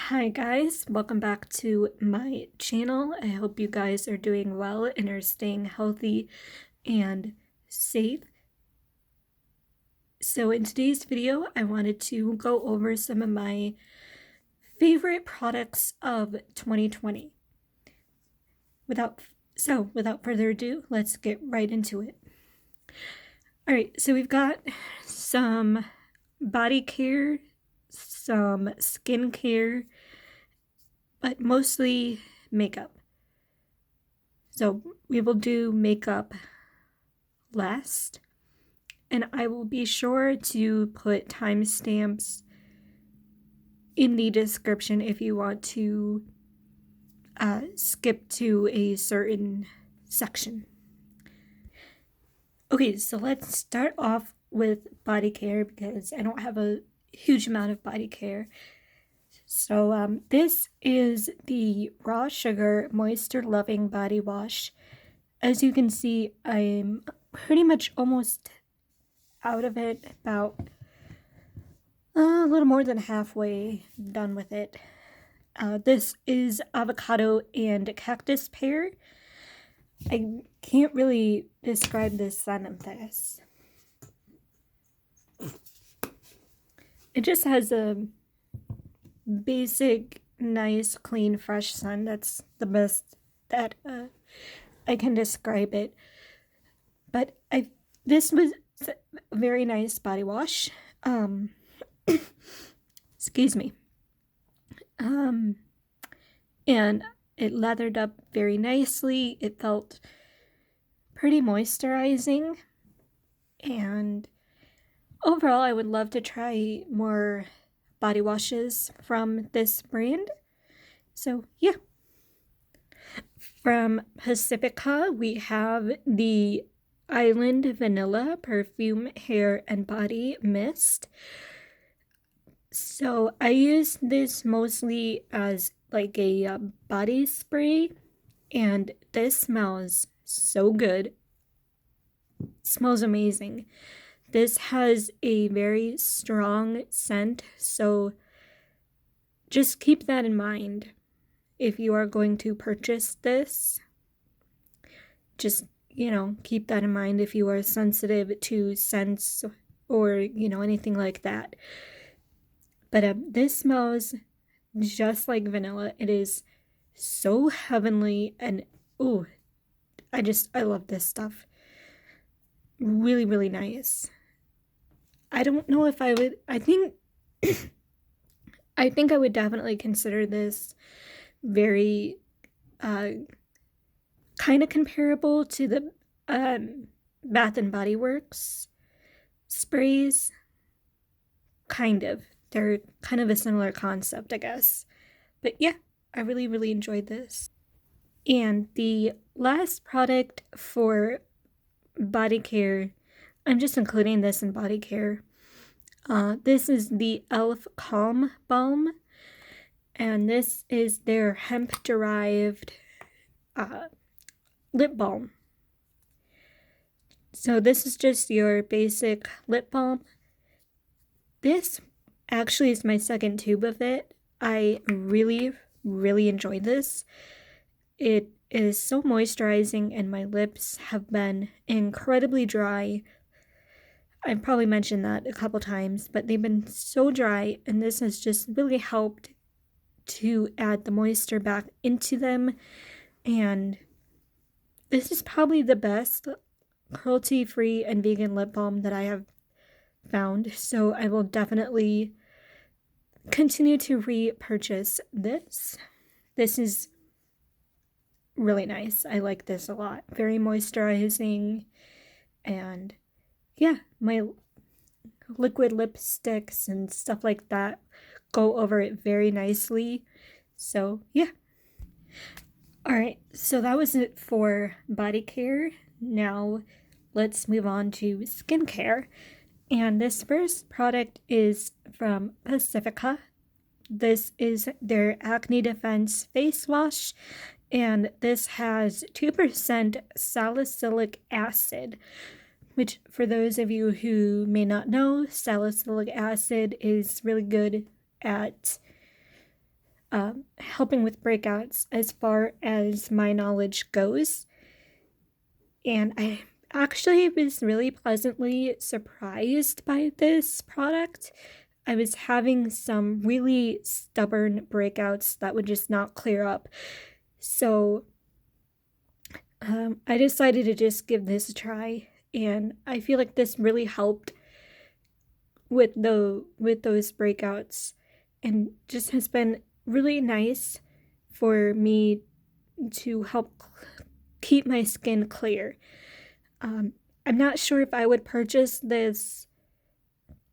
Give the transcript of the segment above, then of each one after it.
Hi guys, welcome back to my channel. I hope you guys are doing well and are staying healthy and safe. So in today's video, I wanted to go over some of my favorite products of 2020. Without further ado, let's get right into it. All right, so we've got some body care, some skin care, but mostly makeup. So we will do makeup last, and I will be sure to put timestamps in the description if you want to skip to a certain section. Okay, so let's start off with body care because I don't have a huge amount of body care. So this is the Raw Sugar Moisture Loving Body Wash. As you can see, I'm pretty much almost out of it, about a little more than halfway done with it. This is avocado and cactus pear. I can't really describe the scent of this. It just has a basic, nice, clean, fresh scent. That's the best that I can describe it. But this was a very nice body wash. Excuse me. And it lathered up very nicely. It felt pretty moisturizing. And overall, I would love to try more body washes from this brand. So, yeah. From Pacifica, we have the Island Vanilla Perfume Hair and Body Mist. So I use this mostly as like a body spray, and this smells so good. It smells amazing. This has a very strong scent, so just keep that in mind if you are going to purchase this. Just, keep that in mind if you are sensitive to scents or, anything like that. But this smells just like vanilla. It is so heavenly, and I love this stuff. Really, really nice. I don't know if I would, I think I would definitely consider this very kind of comparable to the Bath and Body Works sprays. Kind of. They're kind of a similar concept, I guess. But yeah, I really, really enjoyed this. And the last product for body care, I'm just including this in body care. This is the e.l.f. Calm Balm. And this is their hemp-derived lip balm. So this is just your basic lip balm. This actually is my second tube of it. I really, really enjoyed this. It is so moisturizing, and my lips have been incredibly dry. I've probably mentioned that a couple times, but they've been so dry, and this has just really helped to add the moisture back into them. And this is probably the best cruelty-free and vegan lip balm that I have found, so I will definitely continue to repurchase this. This is really nice. I like this a lot. Very moisturizing, and yeah, my liquid lipsticks and stuff like that go over it very nicely. So yeah. Alright, so that was it for body care. Now let's move on to skincare. And this first product is from Pacifica. This is their Acne Defense Face Wash, and this has 2% salicylic acid, which, for those of you who may not know, salicylic acid is really good at helping with breakouts as far as my knowledge goes. And I actually was really pleasantly surprised by this product. I was having some really stubborn breakouts that would just not clear up. So I decided to just give this a try, and I feel like this really helped with those breakouts, and just has been really nice for me to help keep my skin clear. I'm not sure if I would purchase this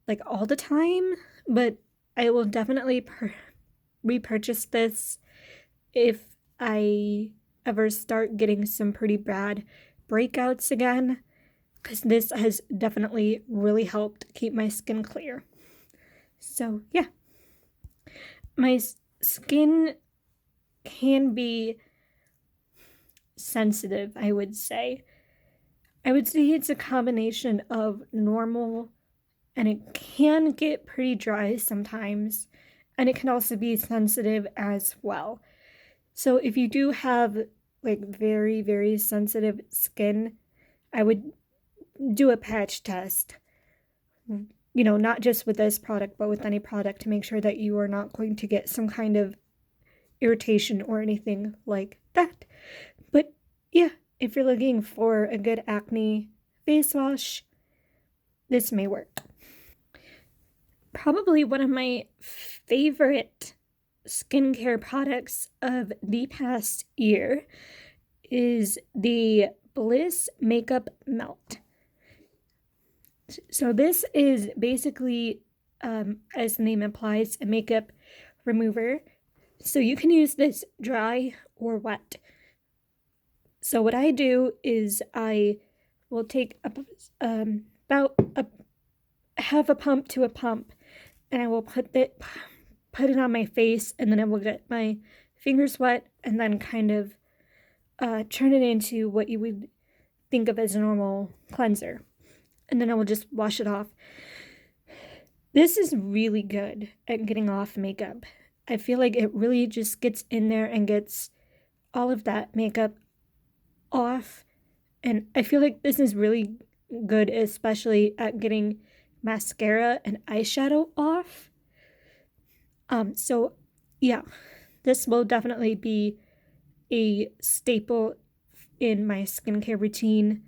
like all the time, but I will definitely repurchase this if I ever start getting some pretty bad breakouts again, because this has definitely really helped keep my skin clear. So, yeah, my skin can be sensitive, I would say. I would say it's a combination of normal, and it can get pretty dry sometimes, and it can also be sensitive as well. So if you do have like very, very sensitive skin, I would do a patch test. You know, not just with this product, but with any product, to make sure that you are not going to get some kind of irritation or anything like that. But yeah, if you're looking for a good acne face wash, this may work. Probably one of my favorite skincare products of the past year is the Bliss Makeup Melt. So this is basically, as the name implies, a makeup remover. So you can use this dry or wet. So what I do is I will take about a half a pump to a pump, and I will put it on my face, and then I will get my fingers wet, and then kind of turn it into what you would think of as a normal cleanser, and then I will just wash it off. This is really good at getting off makeup. I feel like it really just gets in there and gets all of that makeup off, and I feel like this is really good, especially at getting mascara and eyeshadow off. So yeah, this will definitely be a staple in my skincare routine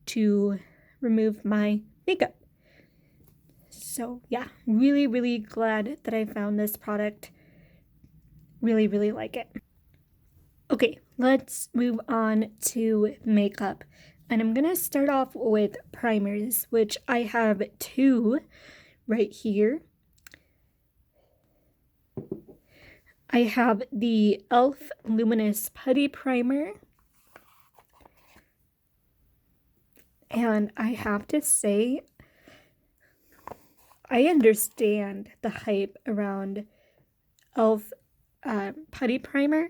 to remove my makeup. So yeah, really, really glad that I found this product. Really, really like it. Okay, let's move on to makeup. And I'm gonna start off with primers, which I have two right here. I have the e.l.f. Luminous Putty Primer. And I have to say, I understand the hype around e.l.f. Putty Primer,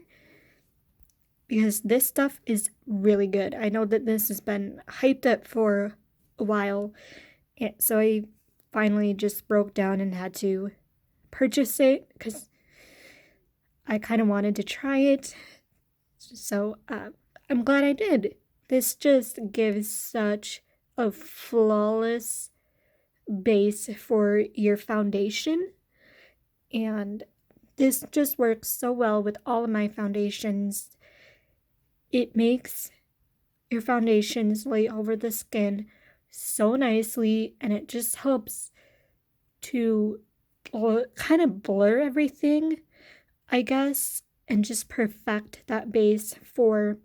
because this stuff is really good. I know that this has been hyped up for a while, so I finally just broke down and had to purchase it because I kind of wanted to try it. So I'm glad I did. This just gives such a flawless base for your foundation, and this just works so well with all of my foundations. It makes your foundations lay over the skin so nicely, and it just helps to kind of blur everything, I guess, and just perfect that base for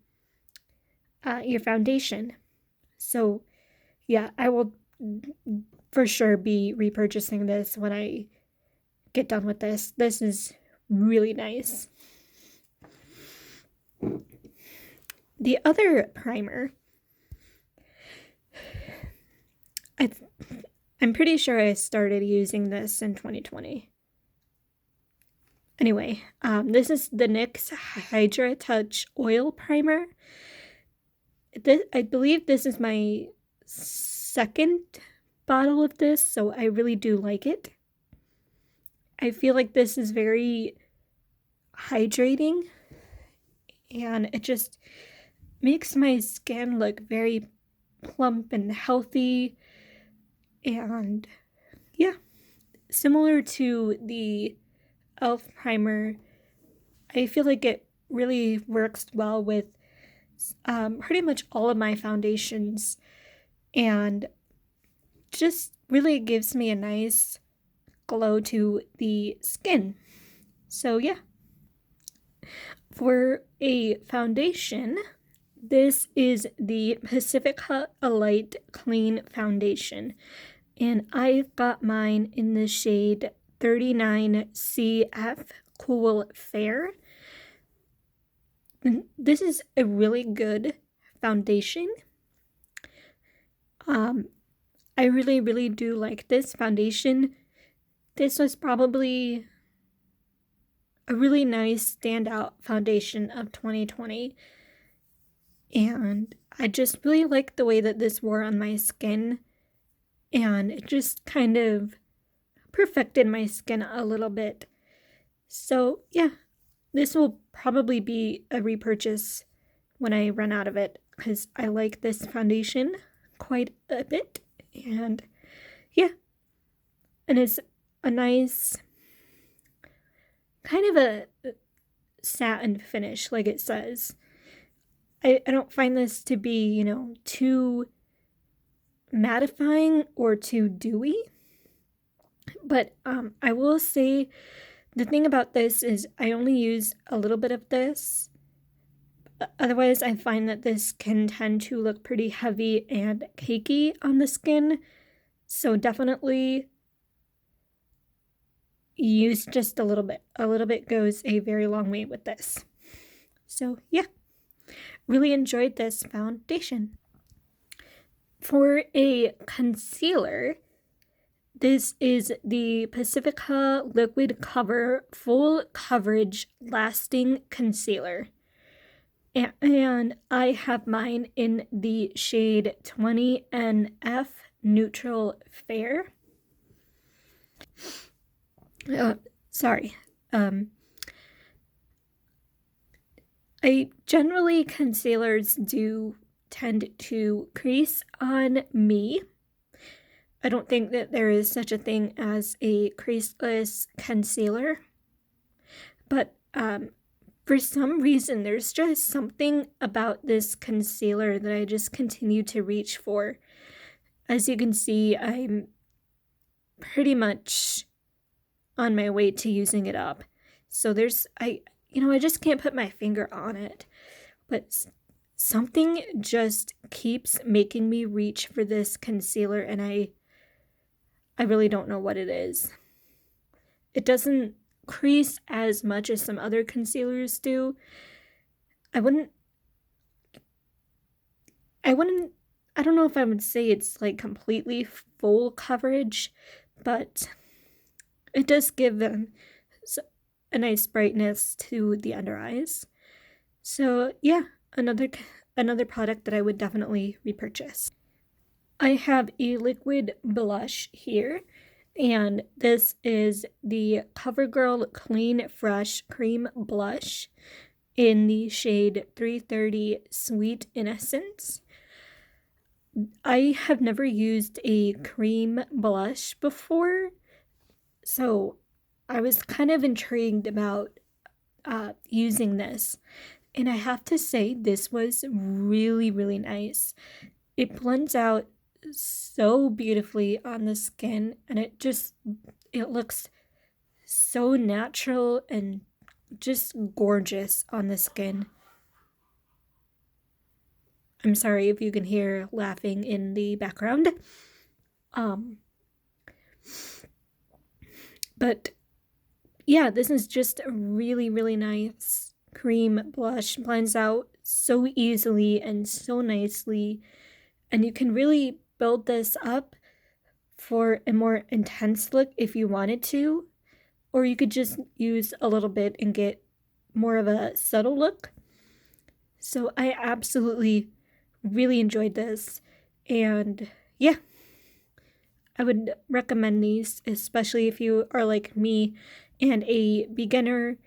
your foundation. So yeah, I will for sure be repurchasing this when I get done with this. This is really nice. The other primer, I'm pretty sure I started using this in 2020. Anyway, this is the NYX Hydra Touch Oil Primer. I believe this is my second bottle of this, so I really do like it. I feel like this is very hydrating, and it just makes my skin look very plump and healthy. And yeah, similar to the e.l.f. primer, I feel like it really works well with pretty much all of my foundations, and just really gives me a nice glow to the skin. So yeah, for a foundation, this is the Pacifica Light Clean Foundation, and I got mine in the shade 39CF Cool Fair. This is a really good foundation. I really do like this foundation. This was probably a really nice standout foundation of 2020. And I just really like the way that this wore on my skin. And it just kind of perfected my skin a little bit. So yeah, this will probably be a repurchase when I run out of it, because I like this foundation quite a bit. And yeah, and it's a nice kind of a satin finish, like it says. I don't find this to be, too mattifying or too dewy. But I will say the thing about this is I only use a little bit of this. Otherwise, I find that this can tend to look pretty heavy and cakey on the skin. So definitely use just a little bit. A little bit goes a very long way with this. So yeah, really enjoyed this foundation. For a concealer, this is the Pacifica Liquid Cover Full Coverage Lasting Concealer. And I have mine in the shade 20NF Neutral Fair. Sorry. I generally, concealers do tend to crease on me. I don't think that there is such a thing as a creaseless concealer. But for some reason, there's just something about this concealer that I just continue to reach for. As you can see, I'm pretty much on my way to using it up. So I just can't put my finger on it. But something just keeps making me reach for this concealer, and I really don't know what it is. It doesn't crease as much as some other concealers do. I don't know if I would say it's like completely full coverage, but it does give them a nice brightness to the under eyes. So yeah, another product that I would definitely repurchase. I have a liquid blush here, and this is the CoverGirl Clean Fresh Cream Blush in the shade 330 Sweet Innocence. I have never used a cream blush before, so I was kind of intrigued about using this. And I have to say, this was really nice. It blends out so beautifully on the skin, and it looks so natural and just gorgeous on the skin. I'm sorry if you can hear laughing in the background. But yeah, this is just a really nice cream blush. Blends out so easily and so nicely, and you can really build this up for a more intense look if you wanted to, or you could just use a little bit and get more of a subtle look. So I absolutely really enjoyed this, and yeah, I would recommend these, especially if you are like me and a beginner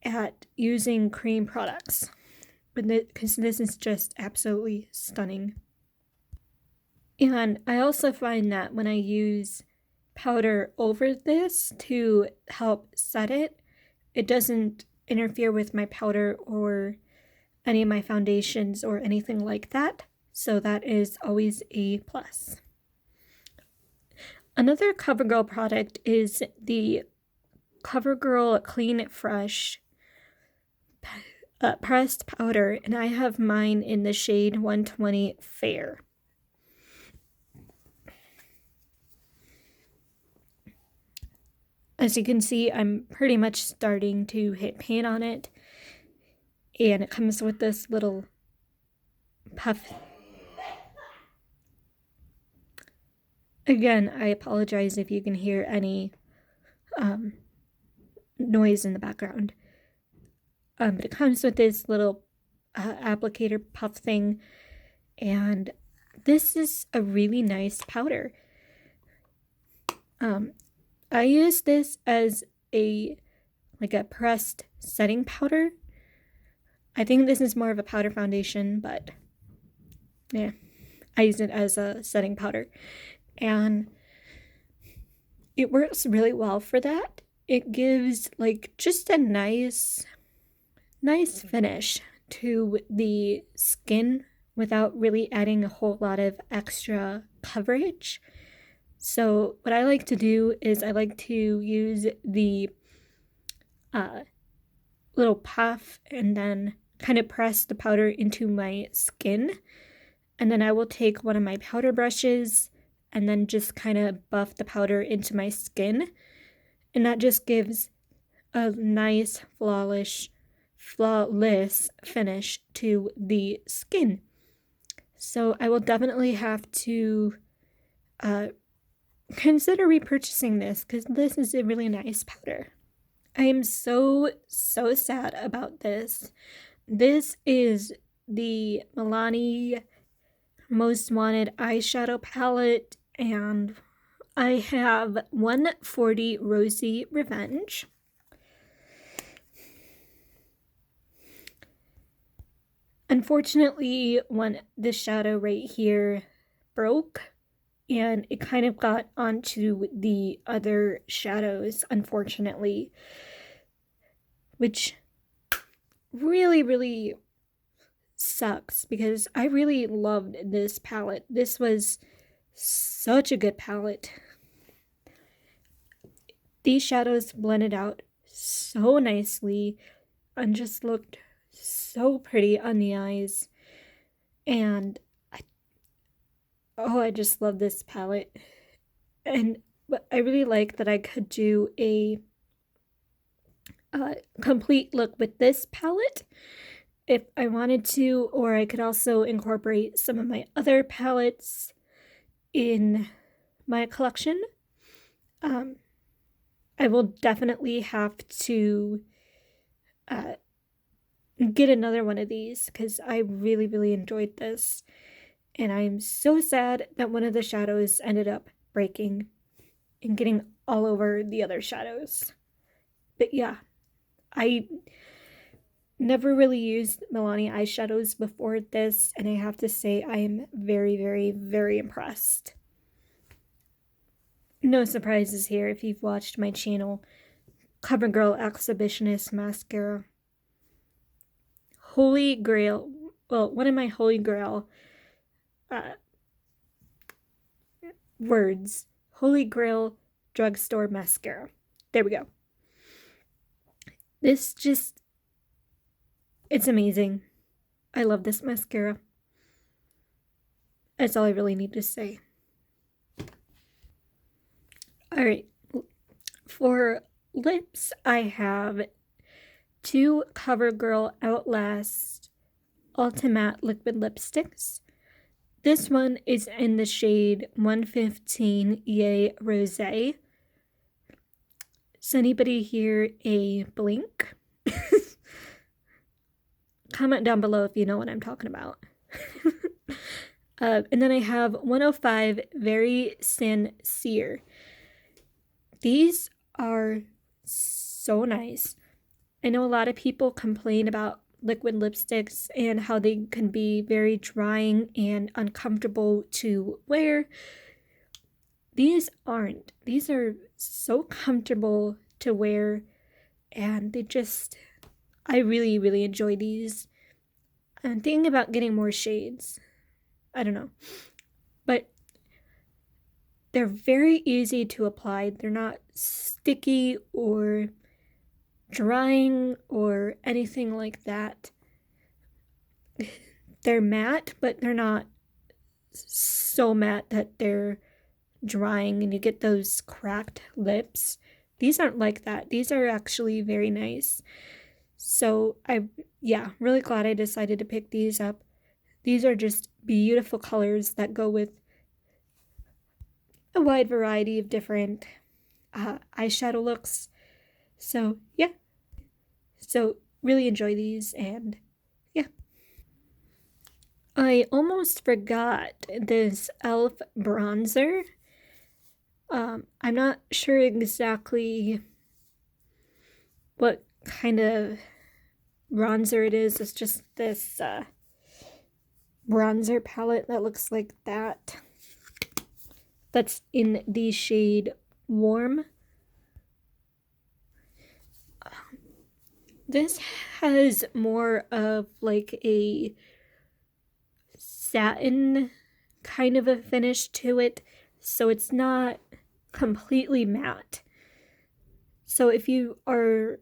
at using cream products, because this is just absolutely stunning. And I also find that when I use powder over this to help set it, it doesn't interfere with my powder or any of my foundations or anything like that. So that is always a plus. Another CoverGirl product is the CoverGirl Clean Fresh pressed powder, and I have mine in the shade 120 Fair. As you can see, I'm pretty much starting to hit paint on it, and it comes with this little puff. Again, I apologize if you can hear any noise in the background. But it comes with this little applicator puff thing, and this is a really nice powder. I use this as a pressed setting powder. I think this is more of a powder foundation, but yeah, I use it as a setting powder, and it works really well for that. It gives just a nice finish to the skin without really adding a whole lot of extra coverage. So what I like to do is I like to use the little puff and then kind of press the powder into my skin. And then I will take one of my powder brushes and then just kind of buff the powder into my skin. And that just gives a nice, flawless finish to the skin. So I will definitely have to consider repurchasing this, because this is a really nice powder. I am so sad about this. This is the Milani Most Wanted eyeshadow palette, and I have 140 Rosy Revenge. Unfortunately, this shadow right here broke, and it kind of got onto the other shadows, unfortunately, which really sucks, because I really loved this palette. This was such a good palette. These shadows blended out so nicely and just looked so pretty on the eyes, and I just love this palette. And I really like that I could do a complete look with this palette if I wanted to, or I could also incorporate some of my other palettes in my collection. I will definitely have to get another one of these, because I really enjoyed this, and I'm so sad that one of the shadows ended up breaking and getting all over the other shadows. But yeah, I never really used Milani eyeshadows before this, and I have to say I am very impressed. No surprises here if you've watched my channel. CoverGirl Exhibitionist Mascara. Holy Grail, well, one of my Holy Grail words. Holy Grail Drugstore Mascara. There we go. This it's amazing. I love this mascara. That's all I really need to say. Alright, for lips, I have two CoverGirl Outlast Ultimate Liquid Lipsticks. This one is in the shade 115 Yay Rosé. Is anybody here a blink? Comment down below if you know what I'm talking about. And then I have 105 Very Sincere. These are so nice. I know a lot of people complain about liquid lipsticks and how they can be very drying and uncomfortable to wear. These aren't. These are so comfortable to wear, and I really, really enjoy these. I'm thinking about getting more shades. I don't know. But they're very easy to apply. They're not sticky or drying or anything like that. They're matte, but they're not so matte that they're drying and you get those cracked lips. These aren't like that. These are actually very nice. So really glad I decided to pick these up. These are just beautiful colors that go with a wide variety of different eyeshadow looks. So yeah. So really enjoy these, and yeah. I almost forgot this e.l.f. bronzer. I'm not sure exactly what kind of bronzer it is. It's just this bronzer palette that looks like that. That's in the shade Warm. This has more of like a satin kind of a finish to it, so it's not completely matte. So if you are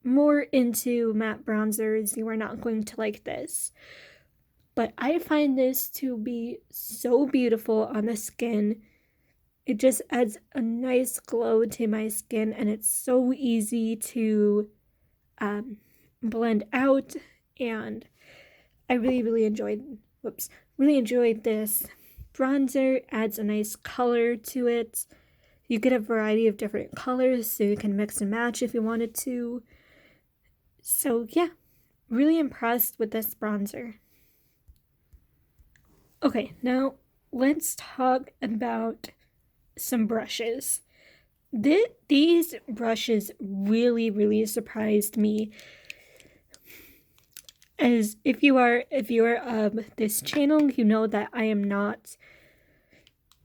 more into matte bronzers, you are not going to like this. But I find this to be so beautiful on the skin. It just adds a nice glow to my skin, and it's so easy to blend out, and I really enjoyed this bronzer. Adds a nice color to it. You get a variety of different colors, so you can mix and match if you wanted to. So yeah, really impressed with this bronzer. Okay, now let's talk about some brushes. These brushes really surprised me. As if you are of this channel, you know that I am not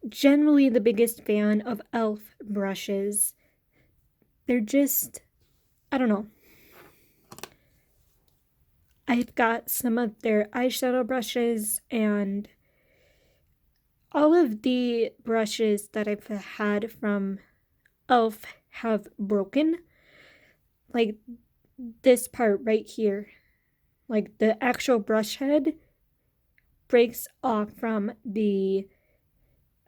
generally the biggest fan of e.l.f. brushes. They're just, I don't know. I've got some of their eyeshadow brushes, and all of the brushes that I've had from e.l.f. have broken. Like this part right here. Like the actual brush head breaks off from the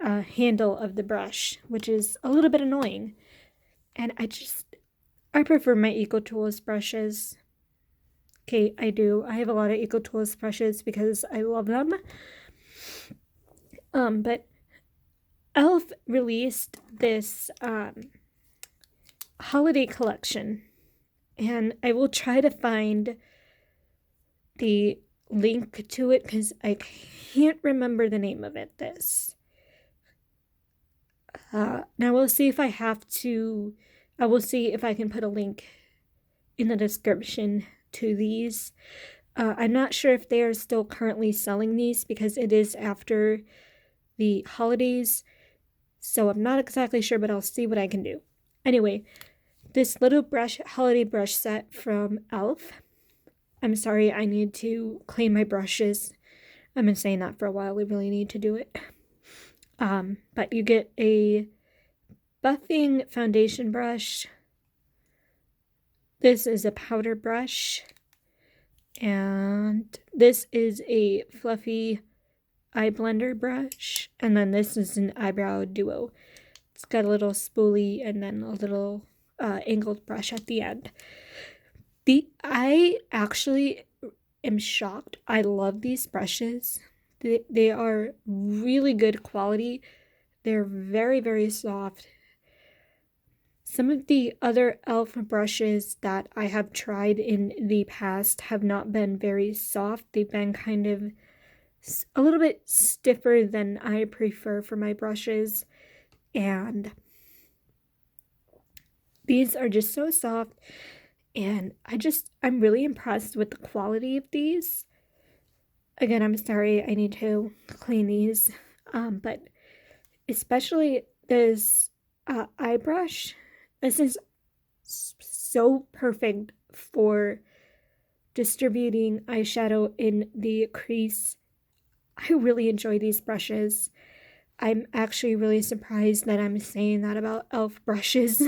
handle of the brush, which is a little bit annoying. And I prefer my EcoTools brushes. Okay, I do. I have a lot of EcoTools brushes because I love them. But e.l.f. released this holiday collection, and I will try to find the link to it because I can't remember the name of it. Now we'll see if I will see if I can put a link in the description to these. I'm not sure if they are still currently selling these because it is after the holidays, so I'm not exactly sure, but I'll see what I can do. Anyway, this little holiday brush set from e.l.f. I'm sorry, I need to clean my brushes. I've been saying that for a while. I really need to do it. But you get a buffing foundation brush. This is a powder brush. And this is a fluffy eye blender brush. And then this is an eyebrow duo. It's got a little spoolie and then a little angled brush at the end. I actually am shocked. I love these brushes. They are really good quality. They're very soft. Some of the other e.l.f. brushes that I have tried in the past have not been very soft. They've been kind of a little bit stiffer than I prefer for my brushes. And these are just so soft. And I'm really impressed with the quality of these. Again, I'm sorry, I need to clean these. But especially this eye brush. This is so perfect for distributing eyeshadow in the crease. I really enjoy these brushes. I'm actually really surprised that I'm saying that about e.l.f. brushes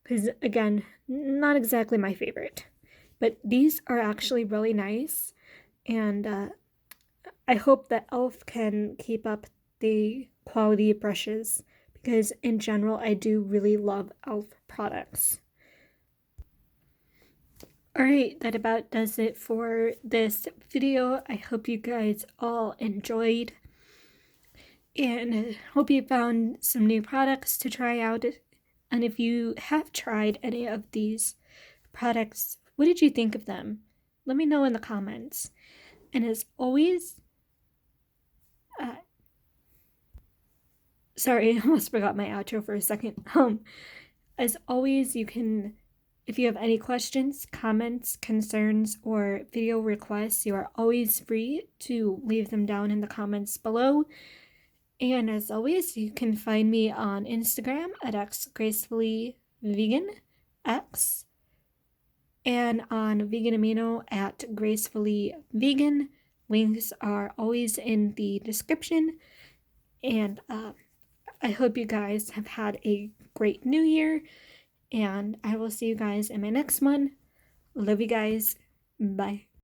because, again, not exactly my favorite. But these are actually really nice, and I hope that e.l.f. can keep up the quality of brushes because, in general, I do really love e.l.f. products. Alright, that about does it for this video. I hope you guys all enjoyed and hope you found some new products to try out. And if you have tried any of these products, what did you think of them? Let me know in the comments. And as always, sorry, I almost forgot my outro for a second. As always, you can, if you have any questions, comments, concerns, or video requests, you are always free to leave them down in the comments below. And as always, you can find me on Instagram at xgracefullyvegan, X, and on Vegan Amino at gracefullyvegan. Links are always in the description. And I hope you guys have had a great new year. And I will see you guys in my next one. Love you guys. Bye.